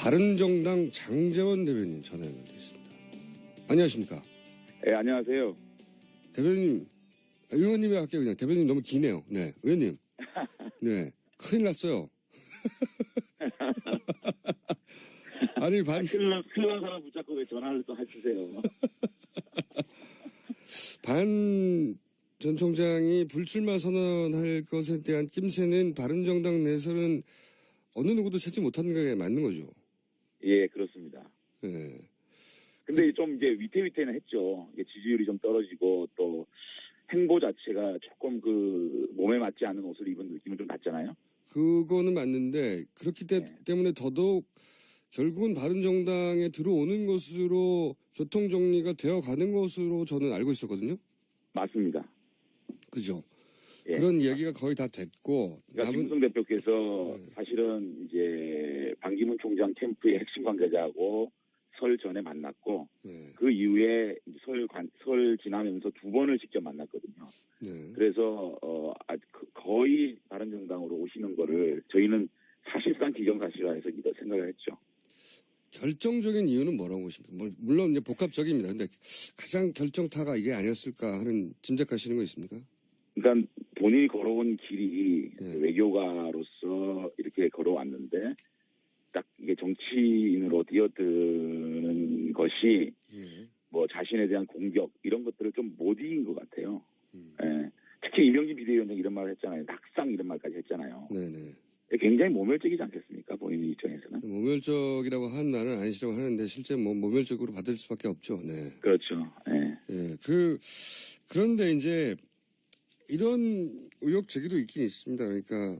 바른정당 장제원 대변인 전화 연결되어 있습니다. 안녕하십니까? 네, 안녕하세요. 대변인, 의원님이 할게요. 그냥 대변인 너무 기네요. 네, 의원님. 네, 큰일 났어요. 아니, 큰일 난 사람 붙잡고 왜 전화를 또 하시세요? 반 전 총장이 불출마 선언할 것에 대한 낌새는 바른정당 내에서는 어느 누구도 찾지 못하는 게 맞는 거죠. 예, 그렇습니다. 네. 근데 좀 이제 위태위태는 했죠. 이게 지지율이 좀 떨어지고 또 행보 자체가 조금 몸에 맞지 않는 옷을 입은 느낌은 좀 났잖아요. 그거는 맞는데 그렇기 때문에 더더욱 결국은 바른정당에 들어오는 것으로 교통정리가 되어가는 것으로 저는 알고 있었거든요. 맞습니다. 그죠? 예. 그런 얘기가 거의 다 됐고. 그러니까 김무성 대표께서 사실은 이제 반기문 총장 캠프의 핵심 관계자하고 설 전에 만났고 그 이후에 설 지나면서 두 번을 직접 만났거든요. 그래서 거의 바른정당으로 오시는 거를 저희는 사실상 기정사실화해서 생각을 했죠. 결정적인 이유는 뭐라고 보십니까? 물론 이제 복합적입니다. 근데 가장 결정타가 이게 아니었을까 하는 짐작하시는 거 있습니까? 그러니까 본인이 걸어온 길이 외교가로서 이렇게 걸어왔는데 딱 이게 정치인으로 뛰어드는 것이 뭐 자신에 대한 공격 이런 것들을 좀 못 이긴 것 같아요. 예. 특히 이명진 비대위원장이 이런 말을 했잖아요. 낙상 이런 말까지 했잖아요. 네네. 굉장히 모멸적이지 않겠습니까? 본인 입장에서는. 모멸적이라고 한 말은 아니시라고 하는데 실제 모멸적으로 받을 수밖에 없죠. 네. 그렇죠. 예. 예. 그런데 이제 이런 의혹 제기도 있긴 있습니다. 그러니까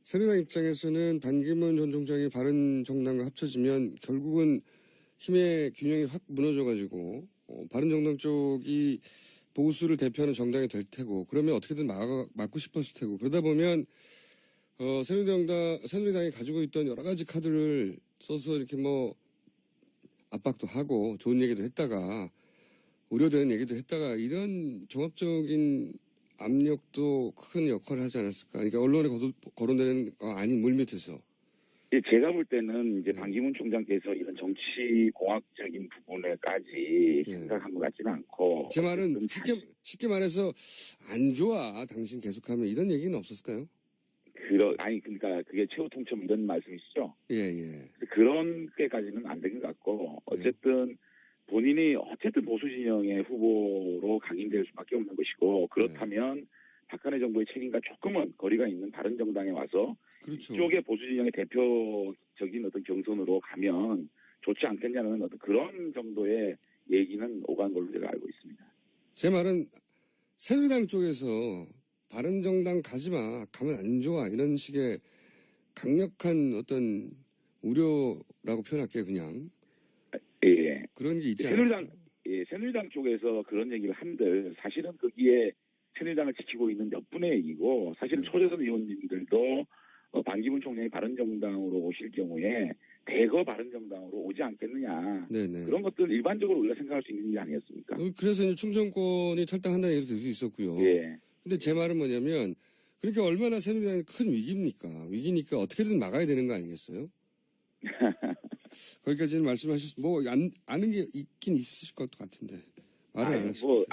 새누리당 입장에서는 반기문 전 총장이 바른정당과 합쳐지면 결국은 힘의 균형이 확 무너져가지고 바른정당 쪽이 보수를 대표하는 정당이 될 테고 그러면 어떻게든 막고 싶었을 테고 그러다 보면 새누리당이 가지고 있던 여러 가지 카드를 써서 이렇게 뭐 압박도 하고 좋은 얘기도 했다가 우려되는 얘기도 했다가 이런 종합적인 압력도 큰 역할을 하지 않았을까. 그러니까 언론에 거론되는 거 아닌 물밑에서. 제가 볼 때는 이제 반기문 총장께서 이런 정치 공학적인 부분에까지 생각한 것 같지는 않고. 제 말은 쉽게 말해서 안 좋아. 당신 계속하면 이런 얘기는 없었을까요? 그러니까 그게 최후 통첩 이런 말씀이시죠? 예. 그런 게까지는 안 된 것 같고 어쨌든 본인이 보수 진영의 후보로 각인될 수밖에 없는 것이고 그렇다면 박근혜 정부의 책임과 조금은 거리가 있는 바른정당에 와서 그렇죠. 이쪽의 보수 진영의 대표적인 어떤 경선으로 가면 좋지 않겠냐는 어떤 그런 정도의 얘기는 오간 걸로 제가 알고 있습니다. 제 말은 새누리당 쪽에서 바른정당 가지마, 가면 안 좋아 이런 식의 강력한 어떤 우려라고 표현할게요, 그냥. 예. 그런 게 있지 않습니까? 새누리당 쪽에서 그런 얘기를 한들 사실은 거기에 새누리당을 지키고 있는 몇 분의 얘기고 사실은 초대선 의원님들도 반기문 총장이 바른정당으로 오실 경우에 대거 바른정당으로 오지 않겠느냐. 네네. 그런 것들 일반적으로 우리가 생각할 수 있는 일이 아니었습니까? 그래서 이제 충정권이 탈당한다는 얘기도 계속 있었고요. 예. 근데 제 말은 뭐냐면 그렇게 얼마나 새누리당이 큰 위기입니까? 위기니까 어떻게든 막아야 되는 거 아니겠어요? 거기까지는 말씀하셨, 아는 게 있긴 있으실 것 같은데. 말을 안 하시죠.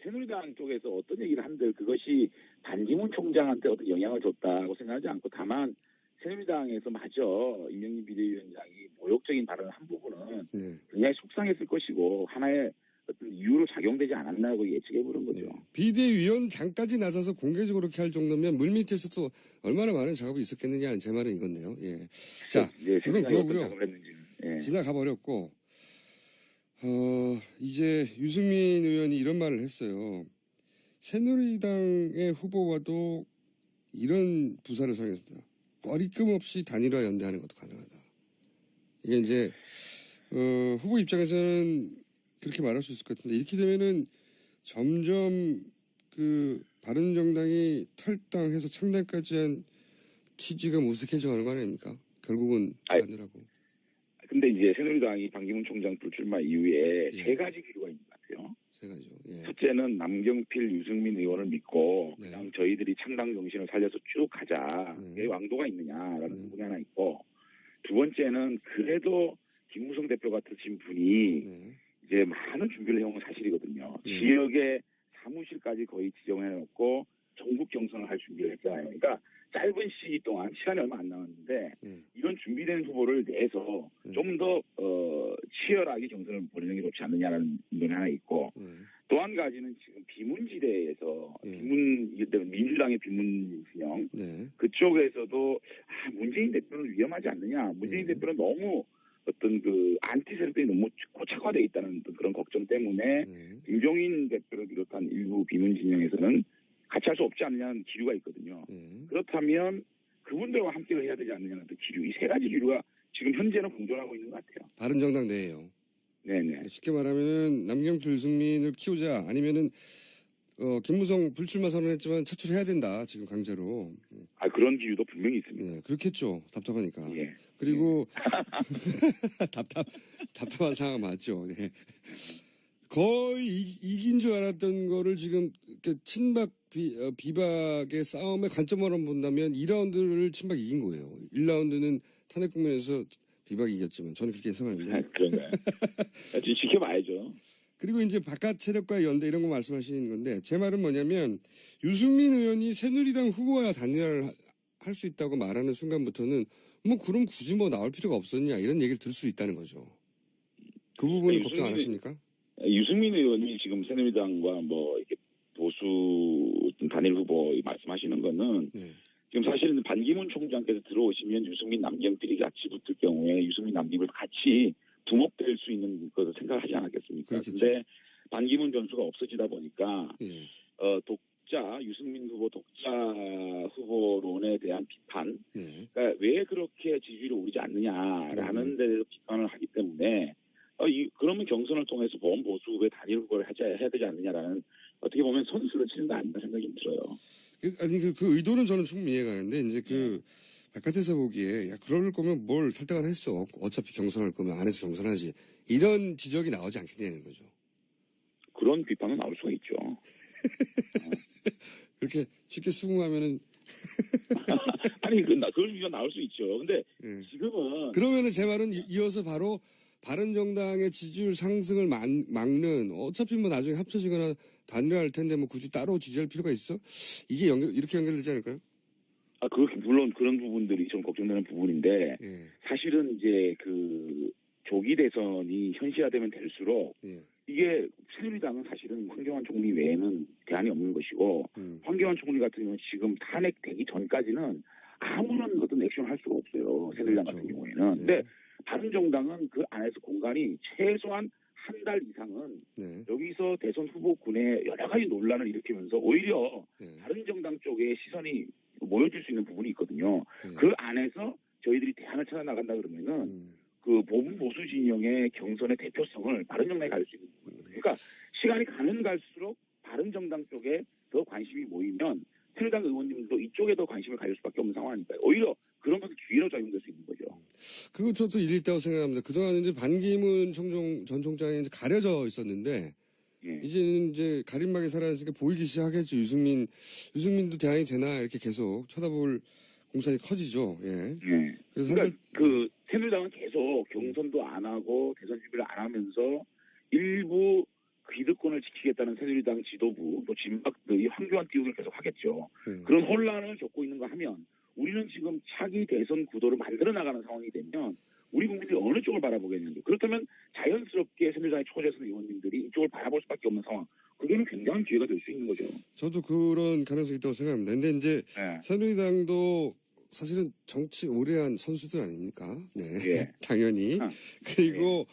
새누리당 쪽에서 어떤 얘기를 한들 그것이 반기문 총장한테 어떤 영향을 줬다고 생각하지 않고 다만 새누리당에서 마저 이명진 비대위원장이 모욕적인 발언을 한 부분은 굉장히 속상했을 것이고 하나의 어떤 이유로 작용되지 않았나고 예측해 보는 거죠. 비대위원장까지 나서서 공개적으로 그렇게 할 정도면 물밑에서도 얼마나 많은 작업이 있었겠느냐 하는 제 말은 이건데요. 예. 자, 그건 그거고요. 지나가 버렸고 이제 유승민 의원이 이런 말을 했어요. 새누리당의 후보와도 이런 부사를 사용했습니다. 꺼리낌 없이 단일화 연대하는 것도 가능하다. 이게 이제 후보 입장에서는 그렇게 말할 수 있을 것 같은데 이렇게 되면은 점점 바른정당이 탈당해서 창당까지 한 취지가 무색해져가는 거 아닙니까? 결국은 단일화고. 근데 이제 새누리당이 반기문 총장 불출마 이후에 세 가지 기류가 있는 것 같아요. 세 가지요. 예. 첫째는 남경필, 유승민 의원을 믿고 그냥 저희들이 창당 정신을 살려서 쭉 가자. 왜 왕도가 있느냐라는 부분이 하나 있고 두 번째는 그래도 김무성 대표 같으신 분이 네. 이제 많은 준비를 해온 건 사실이거든요. 지역의 사무실까지 거의 지정해놓고 전국 경선을 할 준비를 했잖아요. 그러니까 짧은 시기 동안 시간이 얼마 안 남았는데 이런 준비된 후보를 내서 좀 더 치열하게 경선을 벌이는 게 좋지 않느냐라는 의견이 하나 있고 또 한 가지는 지금 비문지대에서 민주당의 비문 진영 그쪽에서도 문재인 대표는 위험하지 않느냐. 문재인 대표는 너무 어떤 그 안티 세력들이 너무 고착화되어 있다는 그런 걱정 때문에 김종인 대표를 비롯한 일부 비문 진영에서는 같이 할 수 없지 않느냐는 기류가 있거든요. 그렇다면 그분들과 함께 해야 되지 않느냐는 기류. 이 세 가지 기류가 지금 현재는 공존하고 있는 것 같아요. 바른정당 내에요. 네네. 쉽게 말하면은 남경필 유승민을 키우자 아니면은 김무성 불출마 선언했지만 차출해야 된다 지금 강제로. 그런 기류도 분명히 있습니다. 네, 그렇겠죠. 답답하니까. 예. 그리고 답답한 상황 맞죠. 네. 거의 이긴 줄 알았던 거를 지금 친박 비박의 싸움의 관점으로 본다면 2라운드를 친박이 이긴 거예요. 1라운드는 탄핵 국면에서 비박이 이겼지만 저는 그렇게 예상하는데. 그런가요? 지켜봐야죠. 그리고 이제 바깥 세력과 연대 이런 거 말씀하시는 건데 제 말은 뭐냐면 유승민 의원이 새누리당 후보와 단일화를 할 수 있다고 말하는 순간부터는 뭐 그럼 굳이 뭐 나올 필요가 없었냐 이런 얘기를 들을 수 있다는 거죠. 그 부분은 걱정 안 하십니까? 유승민 의원이 지금 새누리당과 뭐 이렇게 보수 단일 후보 말씀하시는 거는 지금 사실은 반기문 총장께서 들어오시면 유승민 남경필이 같이 붙을 경우에 유승민 남경필 같이 둥업될 수 있는 것을 생각하지 않았겠습니까? 그런데 반기문 변수가 없어지다 보니까 유승민 후보 독자 후보론에 대한 비판, 그러니까 왜 그렇게 지지율이 오르지 않느냐라는 데서 비판을 하기 때문에 그러면 경선을 통해서 보수 후보의 단일 후보를 해야 되지 않느냐라는 어떻게 보면 선수를 치는 거 아닌가 생각이 들어요. 아니 그 의도는 저는 충분히 이해가 가는데 이제 그 바깥에서 보기에 그럴 거면 뭘 탈당을 했어. 어차피 경선할 거면 안에서 경선하지. 이런 지적이 나오지 않겠냐는 거죠. 그런 비판은 나올 수가 있죠. 그렇게 쉽게 수긍하면은 아니 그럴 비판 나올 수 있죠. 근데 지금은 그러면은 제 말은 이어서 바로 바른정당의 지지율 상승을 막는 어차피 뭐 나중에 합쳐지거나 단일화할 텐데 뭐 굳이 따로 지지할 필요가 있어? 이게 이렇게 연결되지 않을까요? 물론 그런 부분들이 좀 걱정되는 부분인데 사실은 이제 그 조기 대선이 현실화되면 될수록 이게 새누리당은 사실은 황교안 총리 외에는 대안이 없는 것이고 황교안 총리 같은 경우는 지금 탄핵되기 전까지는 아무런 어떤 액션을 할 수가 없어요. 새누리당 같은 경우에는. 근데 바른정당은 그 안에서 공간이 최소한 한 달 이상은 여기서 대선 후보군에 여러 가지 논란을 일으키면서 오히려 바른정당 쪽에 시선이 모여질 수 있는 부분이 있거든요. 그 안에서 저희들이 대안을 찾아 나간다 그러면은 그 보수 진영의 경선의 대표성을 바른정당에 가질 수 있는 부분이거든요. 그러니까 시간이 가면 갈수록 바른정당 쪽에 더 관심이 모이면 새누리당 의원님도 이쪽에 더 관심을 가질 수밖에 없는 상황이니까요. 오히려 그런 것은 기회로 작용될 수 있는 거죠. 그거 저도 일리 있다고 생각합니다. 그동안 이제 반기문 전 총장이 이제 가려져 있었는데 이제는 이제 가림막이 사라지니까 보이기 시작했죠. 유승민도 대안이 되나 이렇게 계속 쳐다볼 공산이 커지죠. 그래서 그러니까 그 새누리당은 계속 경선도 안 하고 대선 준비를 안 하면서 일부 기득권을 지키겠다는 새누리당 지도부 또 진박들이 황교안 띄우기를 계속 하겠죠. 그런 혼란을 겪고 있는 거 하면 우리는 지금 차기 대선 구도를 만들어 나가는 상황이 되면 우리 국민들이 어느 쪽을 바라보겠는데 그렇다면 자연스럽게 새누리당의 초재선 의원님들이 이쪽을 바라볼 수밖에 없는 상황. 그게는 굉장한 기회가 될 수 있는 거죠. 저도 그런 가능성이 있다고 생각합니다. 근데 이제 새누리당도 사실은 정치 오래 한 선수들 아닙니까? 당연히. 그리고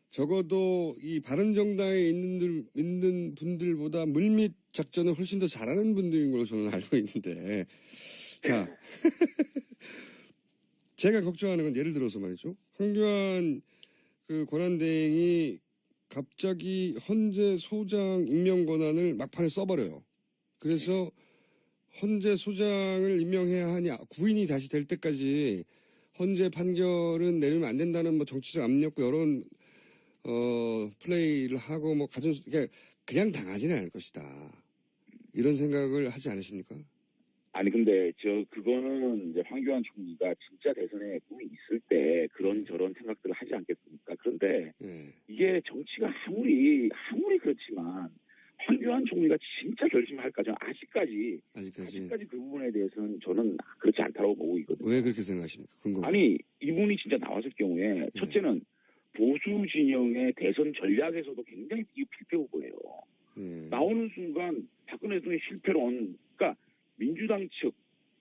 적어도 이 바른정당에 있는 분들보다 물밑 작전을 훨씬 더 잘하는 분들인 걸로 저는 알고 있는데 자 제가 걱정하는 건 예를 들어서 말이죠. 황교안 그 권한대행이 갑자기 헌재 소장 임명 권한을 막판에 써버려요. 그래서 헌재 소장을 임명해야 하니 구인이 다시 될 때까지 헌재 판결은 내리면 안 된다는 뭐 정치적 압력과 여러 플레이를 하고 뭐 그냥 당하지는 않을 것이다. 이런 생각을 하지 않으십니까? 아니 근데 그거는 이제 황교안 총리가 진짜 대선에 꿈이 있을 때 그런 저런 생각들을 하지 않겠습니까? 그런데 이게 정치가 아무리 그렇지만 황교안 총리가 진짜 결심할까? 저는 아직까지 그 부분에 대해서는 저는 그렇지 않다고 보고 있거든요. 왜 그렇게 생각하십니까? 아니 이분이 진짜 나왔을 경우에 첫째는 보수 진영의 대선 전략에서도 굉장히 필패 후보예요. 나오는 순간 박근혜 대통령의 실패론, 그러니까 민주당 측,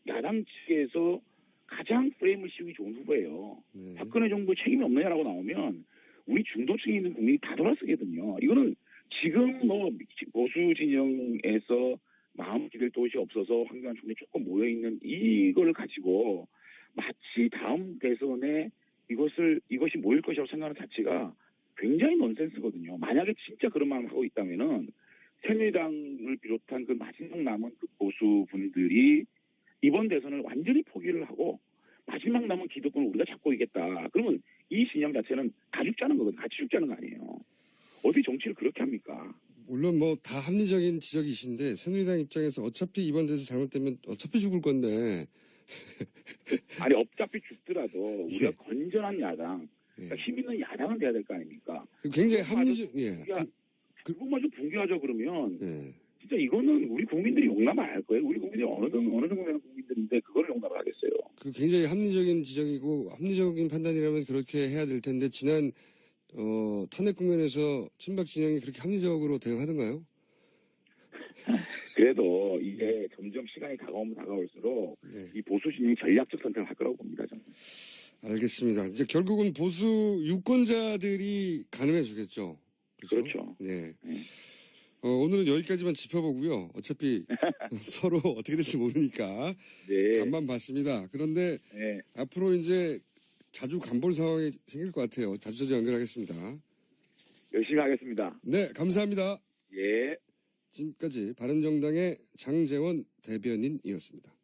야당 측에서 가장 프레임을 씌우기 좋은 후보예요. 박근혜 정부에 책임이 없느냐라고 나오면 우리 중도층에 있는 국민이 다 돌아서거든요. 이거는 지금 뭐 보수 진영에서 마음 기댈 곳이 없어서 황교안 총리 조금 모여있는 이걸 가지고 마치 다음 대선에 이것이 모일 것이라고 생각하는 자체가 굉장히 넌센스거든요. 만약에 진짜 그런 마음을 하고 있다면은 새누리당을 비롯한 그 마지막 남은 그 보수 분들이 이번 대선을 완전히 포기를 하고 마지막 남은 기득권을 우리가 잡고 있겠다. 그러면 이 진영 자체는 다 죽자는 거거든요. 같이 죽자는 거 아니에요. 어디 정치를 그렇게 합니까? 물론 뭐 다 합리적인 지적이신데 새누리당 입장에서 어차피 이번 대선 잘못되면 어차피 죽을 건데 아니 어차피 죽더라도 우리가 건전한 야당, 그러니까 힘 있는 야당은 돼야 될 거 아닙니까? 굉장히 합리적. 그것마저 붕괴하죠. 그러면 진짜 이거는 우리 국민들이 용납 안 할 거예요. 우리 국민들이 어느 정도 되는 국민들인데 그걸 용납을 하겠어요. 그 굉장히 합리적인 지적이고 합리적인 판단이라면 그렇게 해야 될 텐데 지난 탄핵 국면에서 친박 진영이 그렇게 합리적으로 대응하던가요? 그래도 이게 점점 시간이 다가오면 다가올수록 이 보수 진영이 전략적 선택을 할 거라고 봅니다. 저는. 알겠습니다. 이제 결국은 보수 유권자들이 가늠해 주겠죠. 그렇죠. 네. 오늘은 여기까지만 짚어보고요. 어차피 서로 어떻게 될지 모르니까 간만 봤습니다. 그런데 앞으로 이제 자주 간볼 상황이 생길 것 같아요. 자주 연결하겠습니다. 열심히 하겠습니다. 네, 감사합니다. 예. 지금까지 바른정당의 장제원 대변인이었습니다.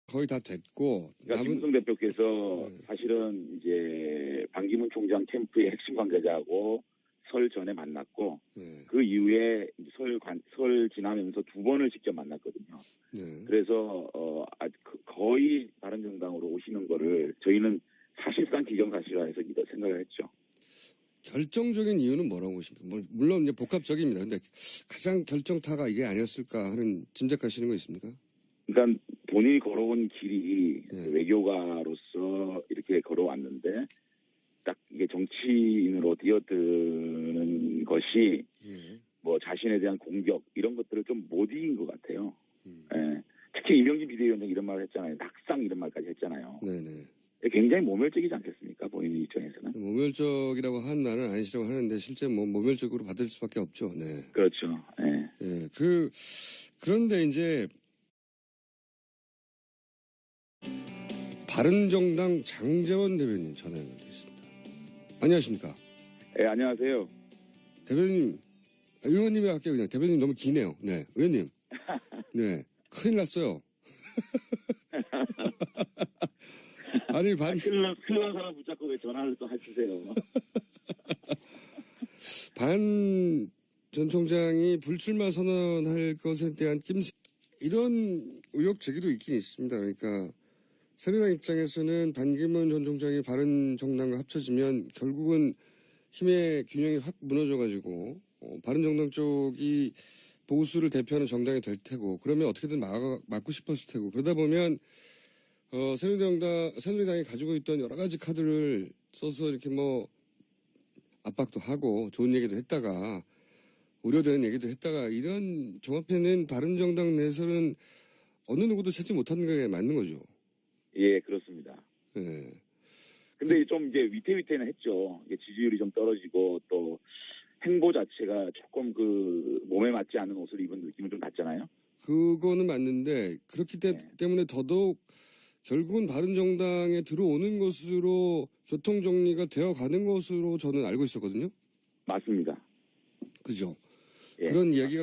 거의 다 됐고. 그러니까 김무성 대표께서 사실은 이제 반기문 총장 캠프의 핵심 관계자하고 설 전에 만났고 그 이후에 설 지나면서 2번을 직접 만났거든요. 그래서 거의 바른정당으로 오시는 거를 저희는 사실상 기정사실화해서 생각을 했죠. 결정적인 이유는 뭐라고 보십니까? 물론 이제 복합적입니다. 근데 가장 결정타가 이게 아니었을까 하는 짐작하시는 거 있습니까? 그러니까 본인이 걸어온 길이 외교가로서 이렇게 걸어왔는데 딱 이게 정치인으로 뛰어드는 것이 뭐 자신에 대한 공격 이런 것들을 좀 못 이긴 것 같아요. 특히 이명진 비대위원장이 이런 말을 했잖아요. 낙상 이런 말까지 했잖아요. 굉장히 모멸적이지 않겠습니까? 본인 입장에서는. 모멸적이라고 한 말은 아니시라고 하는데 실제 뭐 모멸적으로 받을 수밖에 없죠. 네. 그렇죠. 그런데 이제 바른정당 장제원 대변인 전화 연결돼 있습니다. 안녕하십니까? 네, 안녕하세요. 대변인, 의원님이 할게요. 그냥 대변인 너무 기네요. 네, 의원님. 네, 큰일 났어요. 아니, 큰일 난 사람 붙잡고 왜 전화를 또 하시세요? 반 전 총장이 불출마 선언할 것에 대한 이런 의혹 제기도 있긴 있습니다. 그러니까 새누리당 입장에서는 반기문 전 총장이 바른정당과 합쳐지면 결국은 힘의 균형이 확 무너져가지고 바른정당 쪽이 보수를 대표하는 정당이 될 테고 그러면 어떻게든 막고 싶었을 테고 그러다 보면 새누리당이 가지고 있던 여러 가지 카드를 써서 이렇게 뭐 압박도 하고 좋은 얘기도 했다가 우려되는 얘기도 했다가 이런 종합에는 바른정당 내에서는 어느 누구도 찾지 못하는 게 맞는 거죠. 예, 그렇습니다. 근데 좀 이제 위태위태는 했죠. 지지율이 좀 떨어지고 또 행보 자체가 조금 그 몸에 맞지 않는 옷을 입은 느낌은 좀 났잖아요. 그거는 맞는데 그렇기 때문에 더더욱 결국은 바른정당에 들어오는 것으로 교통정리가 되어가는 것으로 저는 알고 있었거든요. 맞습니다. 그죠? 그런 이야기가